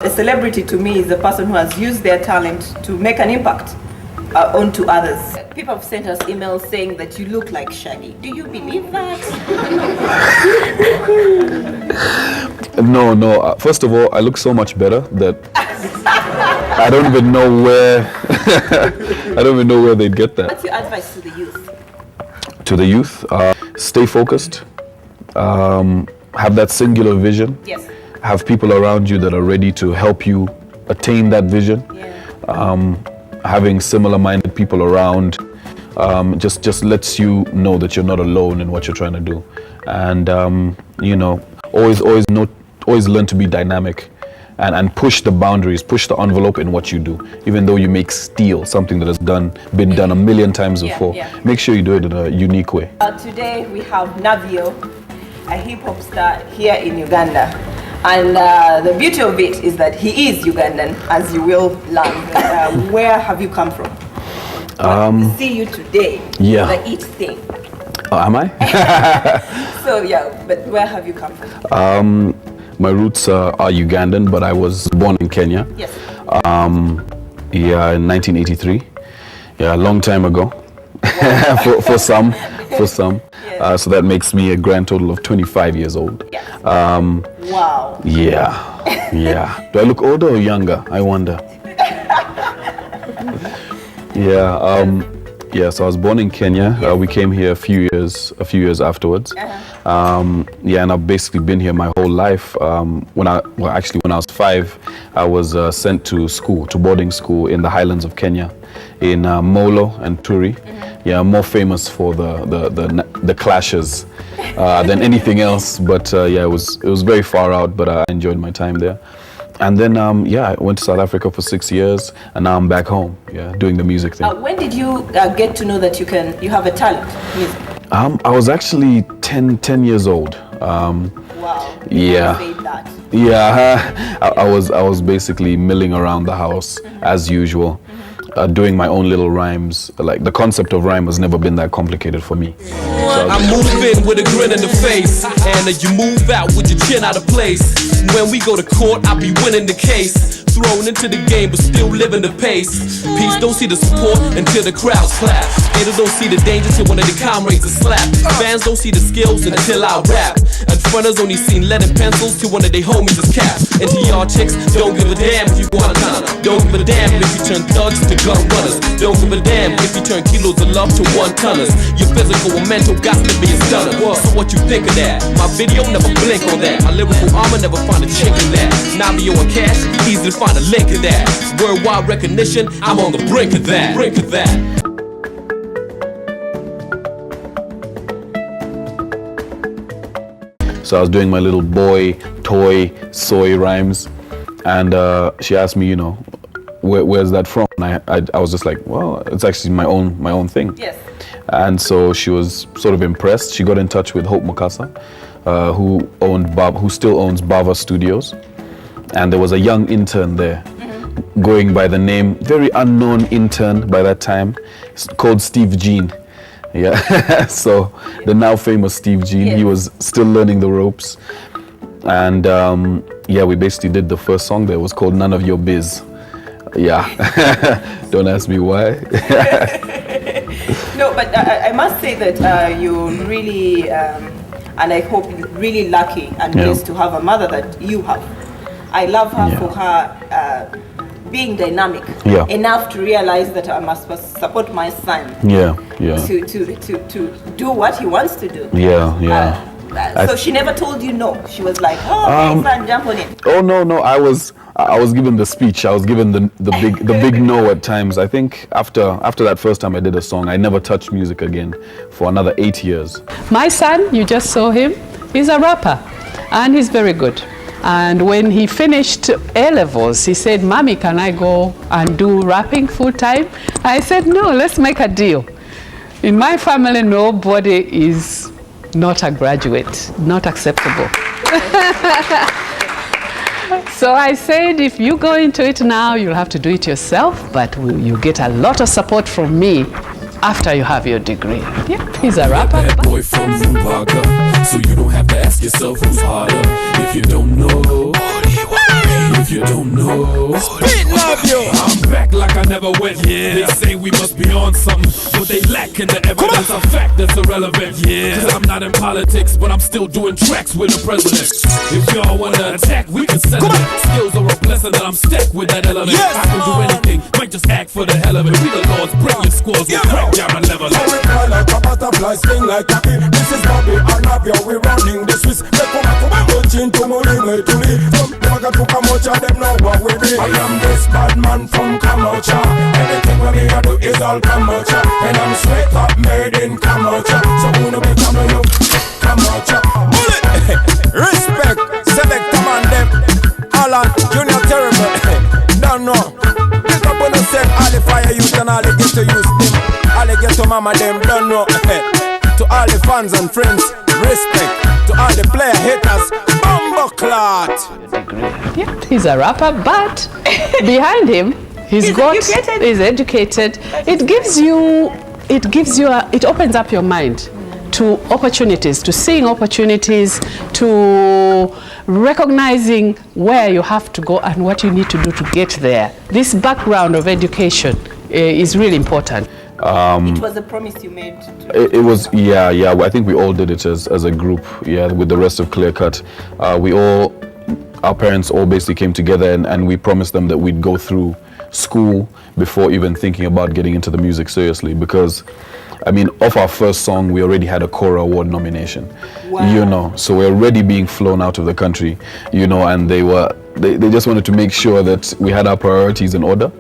A celebrity to me is a person who has used their talent to make an impact onto others. People have sent us emails saying that you look like Shaggy. Do you believe that? No. First of all, I look so much better that I don't even know where I don't even know where they'd get that. What's your advice to the youth? To the youth, stay focused. Have that singular vision. Yes. Have people around you that are ready to help you attain that vision. Yeah. Having similar-minded people around just lets you know that you're not alone in what you're trying to do. And always learn to be dynamic and push the boundaries, push the envelope in what you do. Even though you make steel, something that has been done a million times before, make sure you do it in a unique way. Today we have Navio, a hip-hop star here in Uganda. And the beauty of it is that he is Ugandan, as you will learn. Where have you come from? To see you today, the eat thing. Oh, am I? So but where have you come from? My roots are Ugandan, but I was born in Kenya. Yes. In 1983. Yeah, a long time ago. Wow. for some. Yes. So that makes me a grand total of 25 years old. Yes. Wow. Yeah. Do I look older or younger? I wonder. So I was born in Kenya. We came here a few years afterwards. And I've basically been here my whole life. When I was 5, I was sent to boarding school in the highlands of Kenya, in Molo and Turi. Yeah, more famous for the clashes than anything else. But it was very far out, but I enjoyed my time there. And then I went to South Africa for 6 years, and now I'm back home, doing the music thing. When did you get to know that you have a talent, music? I was actually 10 years old. Wow. Yeah. Yeah, I was basically milling around the house as usual. Doing my own little rhymes. Like, the concept of rhyme has never been that complicated for me. I move in with a grin in the face, and you move out with your chin out of place. When we go to court, I'll be winning the case. Thrown into the game, but still living the pace. Peace don't see the support until the crowds clap. Haters don't see the danger till one of the comrades is slapped. Fans don't see the skills until I rap. And fronters only seen lead and pencils till one of their homies is capped. And to y'all chicks, don't give a damn if you want to. Don't give a damn if you turn thugs to gun runners. Don't give a damn if you turn kilos of love to 1-tonners. Your physical and mental got to be a stunner. So what you think of that? My video never blink on that. My lyrical armor never find a chink in that. Navio and cash, easy to find a link in that. Worldwide recognition, I'm on the brink of that. So I was doing my little boy, toy, soy rhymes, and she asked me, where's that from? And I was just like, well, it's actually my own thing. Yes. And so she was sort of impressed. She got in touch with Hope Mukasa, who still owns Bava Studios, and there was a young intern there, going by the name, very unknown intern by that time, called Steve Jean. Yeah, so the now famous Steve Jean, he was still learning the ropes. And we basically did the first song there. It was called None of Your Biz. Yeah, don't ask me why. No, but I must say that you're really, and I hope you're really lucky and blessed to have a mother that you have. I love her for her being dynamic enough to realize that I must support my son. To do what he wants to do. So she never told you no. She was like, "Oh, son, jump on it." Oh no! I was given the speech. I was given the big no at times. I think after that first time I did a song, I never touched music again for another 8 years. My son, you just saw him. He's a rapper, and he's very good. And when he finished A-levels, he said, "Mommy, can I go and do rapping full time?" I said, "No, let's make a deal. In my family, nobody is not a graduate, not acceptable." So I said, if you go into it now, you'll have to do it yourself, but you get a lot of support from me after you have your degree. Yeah, he's a rapper. Bad boy from Zimbabwe, so you don't have to ask yourself who's harder if you don't know. if you don't know. Navio. I'm back like I never went. They say we must be on something, but they lack in the evidence. A fact that's irrelevant. Cause I'm not in politics, but I'm still doing tracks with the president. If y'all wanna attack, we can settle it. Skills are a blessing that I'm stacked with that element. I can do anything, might just act for the hell of it. We the Lords, bring your scores, we'll crack down a level. So we fly like a butterfly, sting like a bee. This is Bobby and Navio, we running the Swiss. Let come back, go into Molina to me. From Maga to Kamocha, them know what we be. I am this bad man from Kamocha. Anything what me I do is all Kamocha. And I'm straight up made in Kamocha. So who no make you Kamocha. Bullet! Respect, select command them. Alan, Junior Terrible. Don't know. Pick up when I say all the fire youth and all the ghetto youth them. All the ghetto mama them don't know. To all the fans and friends, respect. To all the player haters, bumbo clot. Yeah, he's a rapper, but behind him, he's educated. It opens up your mind to opportunities, to seeing opportunities, to recognizing where you have to go and what you need to do to get there. This background of education is really important. It was a promise you made. It was, yeah. I think we all did it as a group, with the rest of Clear Cut. Our parents all basically came together and we promised them that we'd go through school before even thinking about getting into the music seriously, because I mean, off our first song, we already had a Cora Award nomination. Wow. So we're already being flown out of the country, and they just wanted to make sure that we had our priorities in order.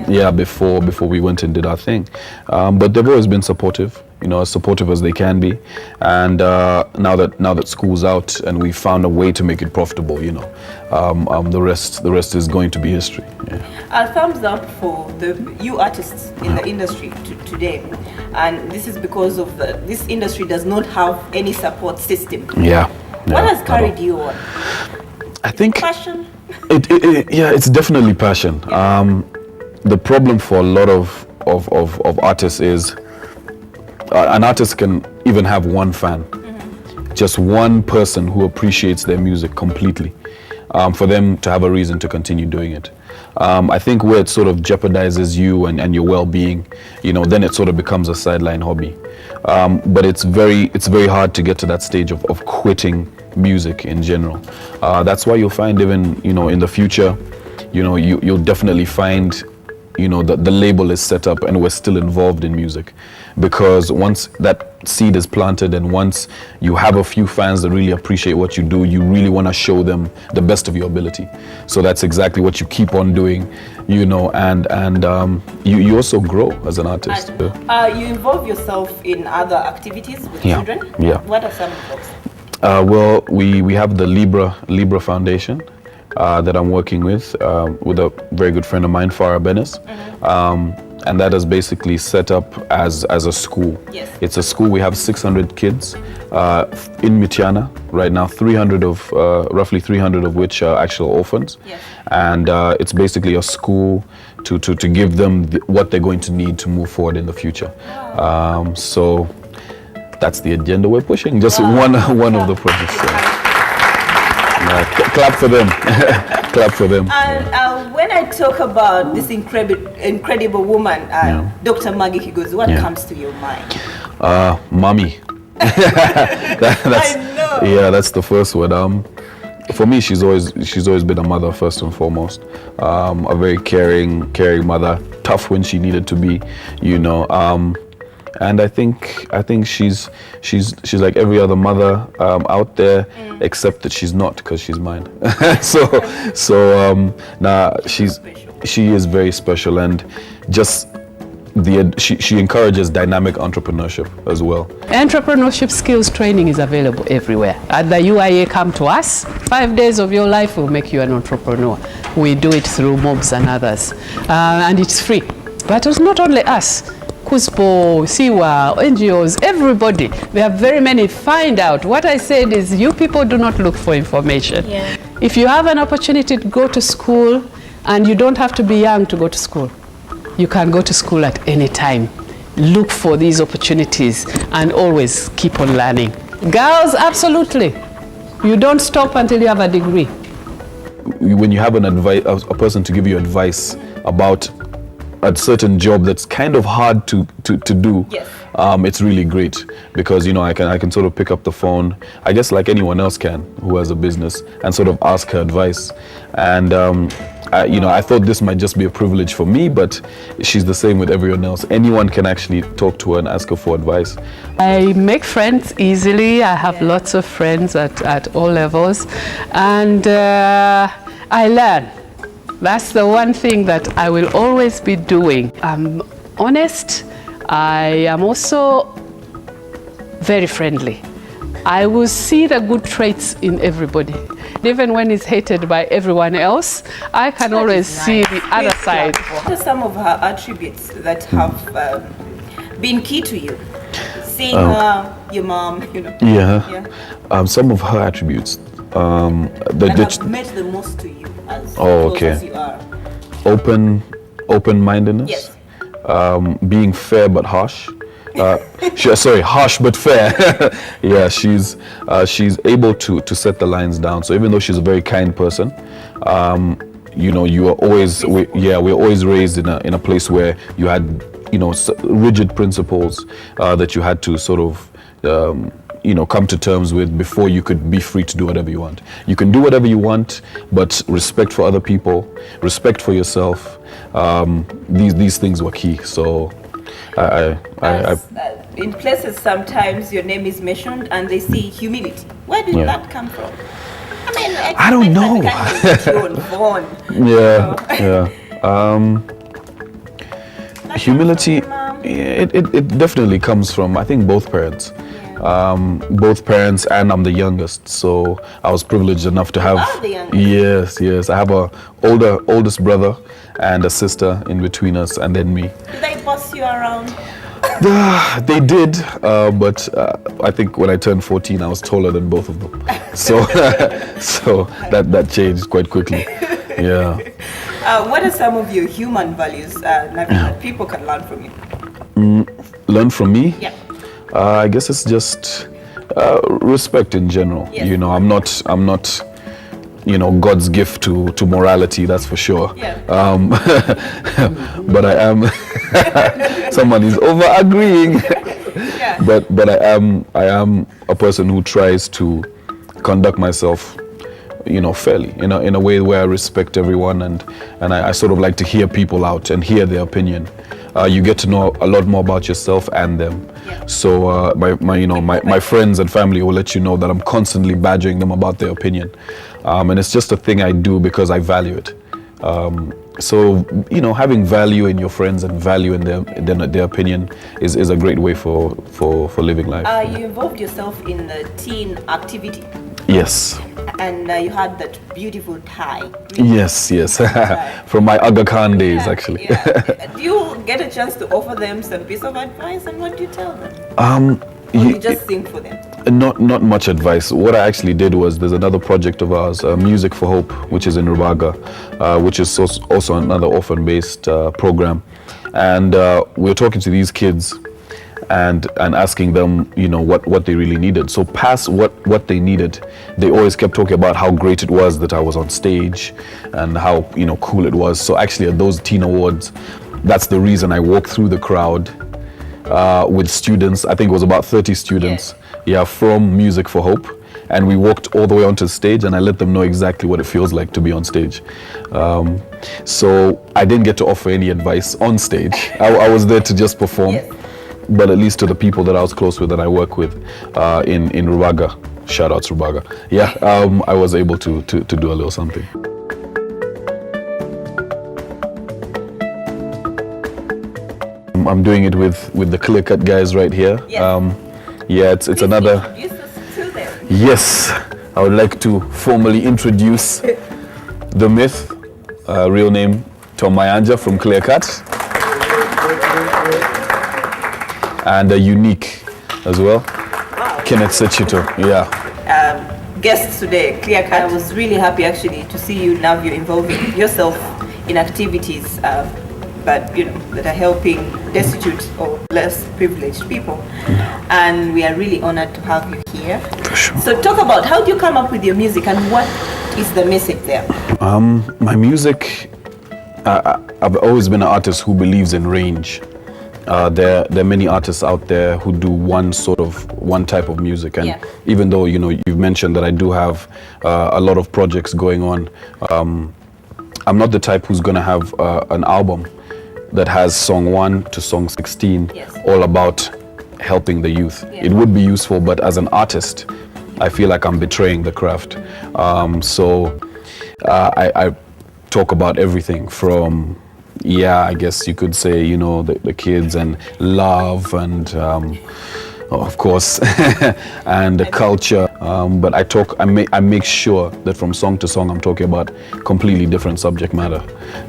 Before we went and did our thing. But they've always been supportive, as supportive as they can be. And now that school's out and we found a way to make it profitable, the rest is going to be history. A thumbs up for you artists in the industry today. And this is because of this industry does not have any support system. What has carried you on? I think passion. It's definitely passion. The problem for a lot of artists is an artist can even have one fan, just one person who appreciates their music completely, for them to have a reason to continue doing it. I think where it sort of jeopardizes you and your well-being, then it sort of becomes a sideline hobby. But it's very hard to get to that stage of quitting music in general. That's why you'll find even in the future, you'll definitely find the label is set up and we're still involved in music, because once that seed is planted and once you have a few fans that really appreciate what you do, you really want to show them the best of your ability. So that's exactly what you keep on doing, and you also grow as an artist. You involve yourself in other activities with children? Yeah. What are some of those? Well, we have the Libra Foundation that I'm working with a very good friend of mine, Farah Benes. And that is basically set up as a school. Yes. It's a school. We have 600 kids in Mityana right now, roughly 300 of which are actual orphans. Yes. And it's basically a school to give them what they're going to need to move forward in the future. Wow. So that's the agenda we're pushing. Just one of the projects. Clap for them. Clap for them. And when I talk about this incredible woman, Dr. Maggie Kigozi, what comes to your mind? Mommy. I know. Yeah, that's the first word. For me, she's always been a mother first and foremost. A very caring mother, tough when she needed to be, and I think she's like every other mother out there, except that she's not, because she's mine. She is very special, and just she encourages dynamic entrepreneurship as well. Entrepreneurship skills training is available everywhere. At the UIA, come to us. 5 days of your life will make you an entrepreneur. We do it through MOBs and others, and it's free. But it's not only us. KUSPO, SIWA, NGOs, everybody. There are very many. Find out. What I said is, you people do not look for information. Yeah. If you have an opportunity to go to school, and you don't have to be young to go to school, you can go to school at any time. Look for these opportunities and always keep on learning. Girls, absolutely. You don't stop until you have a degree. when you have a person to give you advice about a certain job that's kind of hard to do, Yes. it's really great because, you know, I can sort of pick up the phone, I guess like anyone else can who has a business, and sort of ask her advice. And you know, I thought this might just be a privilege for me, but she's the same with everyone else. Anyone can actually talk to her and ask her for advice. I make friends easily. I have lots of friends at all levels, and I learn. That's the one thing that I will always be doing. I'm honest. I am also very friendly. I will see the good traits in everybody. Even when it's hated by everyone else, I can always see the other side. What are some of her attributes that have been key to you? Seeing her, your mom, you know. Yeah. Some of her attributes. That have meant the most to you as close as you are. Open-mindedness. Yes. Being fair but harsh. Harsh but fair. Yeah, she's able to set the lines down. So even though she's a very kind person, you know, you are always we're always raised in a place where you had, you know, rigid principles that you had to sort of you know, come to terms with before you could be free to do whatever you want. You can do whatever you want, but respect for other people, respect for yourself. These things were key. So in places sometimes your name is mentioned and they see humility. Where did that come from? I mean, I don't know. Humility, it definitely comes from, I think, both parents. Both parents, and I'm the youngest, so I was privileged enough to have. You are the youngest? Yes. I have a oldest brother and a sister in between us, and then me. Did they boss you around? They did, but I think when I turned 14, I was taller than both of them. So, so that changed quite quickly. Yeah. What are some of your human values that people can learn from you? Learn from me? Yeah. I guess it's just respect in general. Yes. You know, I'm not, you know, God's gift to morality, that's for sure. Yeah. But I am. Someone is over agreeing. Yeah. But I am a person who tries to conduct myself, you know, fairly, in a way where I respect everyone, and I sort of like to hear people out and hear their opinion. You get to know a lot more about yourself and them. Yeah. So my friends and family will let you know that I'm constantly badgering them about their opinion, and it's just a thing I do because I value it. So, you know, having value in your friends and value in their opinion is a great way for living life. You involved yourself in the teen activity. Yes. And you had that beautiful tie. Yes. From my Aga Khan days, actually. Yeah. Do you get a chance to offer them some piece of advice, and what do you tell them? Or you just sing for them? Not much advice. What I actually did was, there's another project of ours, Music for Hope, which is in Rubaga, which is also another orphan-based program. And we're talking to these kids and asking them, you know, what they really needed. So past what they needed, they always kept talking about how great it was that I was on stage and how, you know, cool it was. So actually at those teen awards, that's the reason I walked through the crowd with students. I think it was about 30 students, from Music for Hope. And we walked all the way onto the stage, and I let them know exactly what it feels like to be on stage. So I didn't get to offer any advice on stage. I was there to just perform. Yes. But at least to the people that I was close with, that I work with in Rubaga, shout out to Rubaga. I was able to do a little something. I'm doing it with the Clear Cut guys right here. Yes. It's another. Introduce us to them. Yes, I would like to formally introduce the myth, real name Tom Mayanja from Clear Cut. And a unique as well, Kenneth Sechito. Guests today, Clear Cut. I was really happy actually to see you, Navio, involving yourself in activities but you know, that are helping destitute or less privileged people. And we are really honored to have you here. For sure. So talk about, how do you come up with your music and what is the message there? My music, I've always been an artist who believes in range. There are many artists out there who do one type of music, and even though you've mentioned that I do have a lot of projects going on, I'm not the type who's gonna have an album that has song 1 to song 16 all about helping the youth. It would be useful, but as an artist, I feel like I'm betraying the craft. So I talk about everything from, I guess you could say, the kids and love and, of course, and the culture. But I make sure that from song to song, I'm talking about completely different subject matter.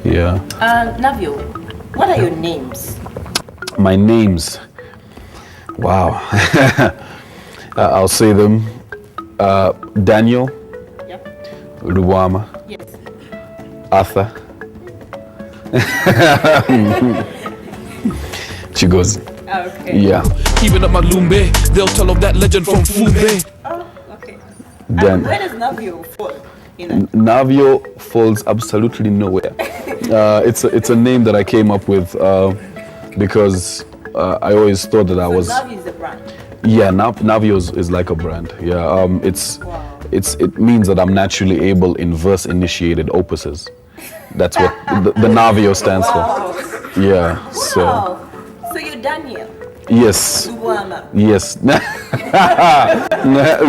Yeah. Navio, what are your names? My names. Wow. I'll say them. Daniel. Ruwama. Yes. Arthur. Chigozi. Okay. Yeah. Even at Malumbe, they'll tell of that legend from Fumbe. Oh, okay. Then Where does Navio fall? Navio falls absolutely nowhere. It's a name that I came up with because I always thought that I was. Navio is a brand. Yeah, Navio is like a brand. Yeah, it means that I'm naturally able in verse-initiated opuses. That's what the Navio stands for. Yeah. So you're Daniel. Yes. Ruwama. Yes.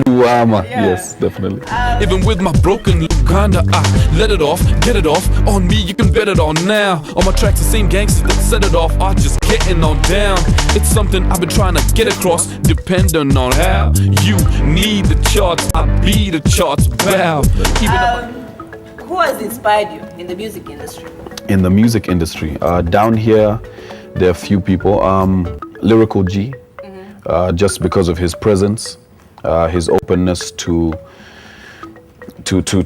Ruwama. Yes, definitely. Even with my broken Luganda, I let it off, get it off. On me, you can bet it on now. On my tracks, the same gangsters that set it off are just getting on down. It's something I've been trying to get across, depending on how you need the charts. I be the charts bow. Who has inspired you in the music industry? In the music industry, down here, there are a few people. Lyrical G, just because of his presence, his openness to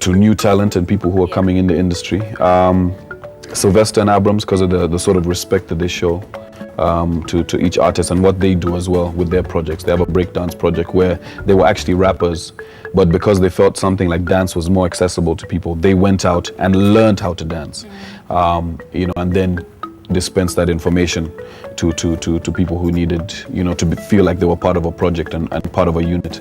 new talent and people who are coming in the industry. Sylvester and Abrams, because of the sort of respect that they show to each artist and what they do as well with their projects. They have a breakdance project where they were actually rappers, but because they felt something like dance was more accessible to people, they went out and learned how to dance, and then dispense that information to people who needed, to feel like they were part of a project and part of a unit.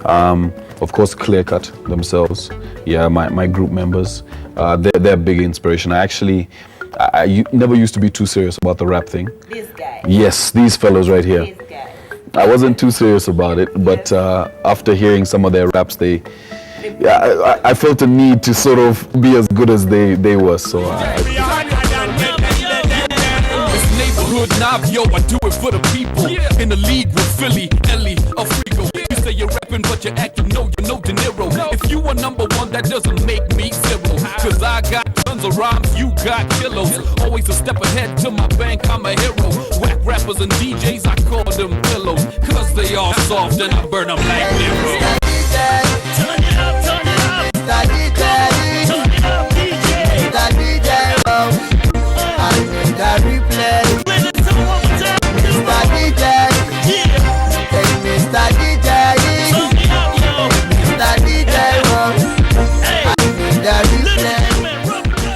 Of course, Clear Cut themselves, my group members, they're a big inspiration. I never used to be too serious about the rap thing. This guy. Yes, these fellows right here. This guy. I wasn't too serious about it, but after hearing some of their raps, I felt a need to sort of be as good as they were. So Navio, I do it for the people. In the league with Philly, Ellie, Afrigo. You say you're rapping, but you're acting, no, you're no De Niro. If you are number one, that doesn't make me zero. Cause I got tons of rhymes, you got kilos. Always a step ahead to my bank, I'm a hero. Whack rappers and DJs, I call them pillows. Cause they all soft and I burn them like Nero. Turn it up, turn it up. Turn it up, DJ. I replay.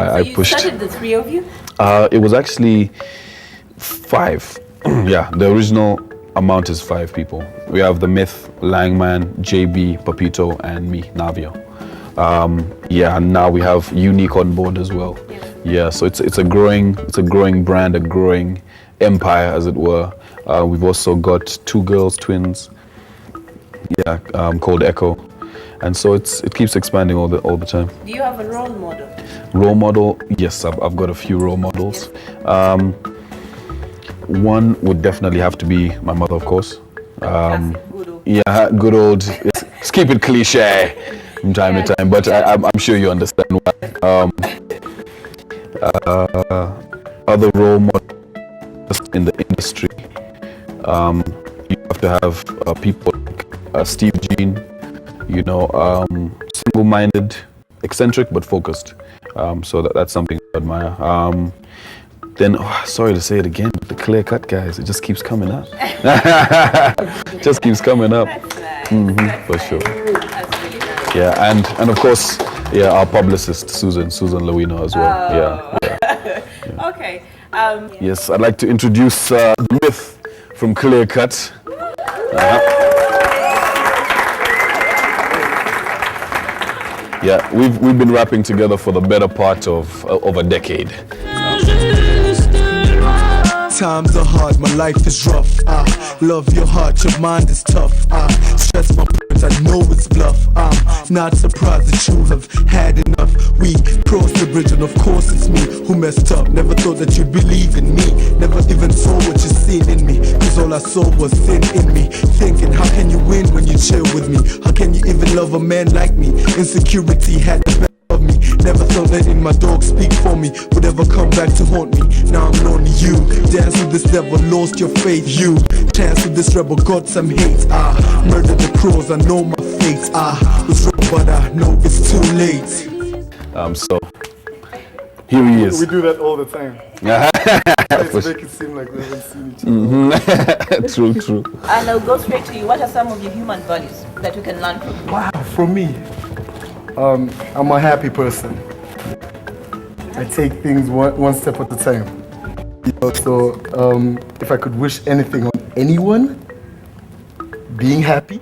I pushed. Started the three of you? It was actually 5. Yeah, the original amount is 5 people. We have the Myth, Langman, JB, Papito, and me, Navio. And now we have Unique on board as well. Yeah, so it's a growing brand, a growing empire, as it were. We've also got 2 girls, twins. Called Echo, and so it keeps expanding all the time. Do you have a role model? Role model? Yes, I've got a few role models. One would definitely have to be my mother, of course. Good old. Let's keep it cliche from time to time, but I'm sure you understand why. Other role models in the industry. You have to have people like Steve Jean, single-minded, eccentric but focused. So that's something I admire. Then, sorry to say it again, but the Clear Cut guys, it just keeps coming up. Just keeps coming up. That's nice. For sure. That's really nice. Yeah, and of course, Yeah, our publicist, Susan Lewino as well. Yeah. Okay. Yes, I'd like to introduce the myth from Clear Cut. Yeah, we've been rapping together for the better part of a decade. Times are hard, my life is rough. Love your heart, your mind is tough. Stress my words, I know it's bluff. I'm not surprised that you have had enough. We crossed the bridge and of course it's me who messed up. Never thought that you'd believe in me. Never even saw what you seen in me. Cause all I saw was sin in me. Thinking, how can you win when you chill with me? How can you even love a man like me? Insecurity had the best of me. Never thought letting my dog speak for me would ever come back to haunt me. Now I'm lonely, you dance with this devil, lost your faith. You chance with this rebel, got some hate. Murdered the crows, I know my fate. Was wrong, but I know it's too late. So here he is. We do that all the time. To make it seem like we haven't seen each other. True. And I'll go straight to you. What are some of your human values that we can learn from? Wow, for me, I'm a happy person. I take things one step at a time. You know, so if I could wish anything on anyone, being happy,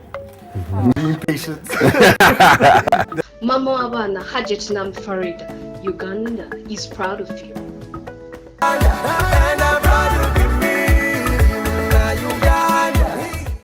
being patient. Mama Abana Hajat Nambi Faridah, Uganda is proud of you. And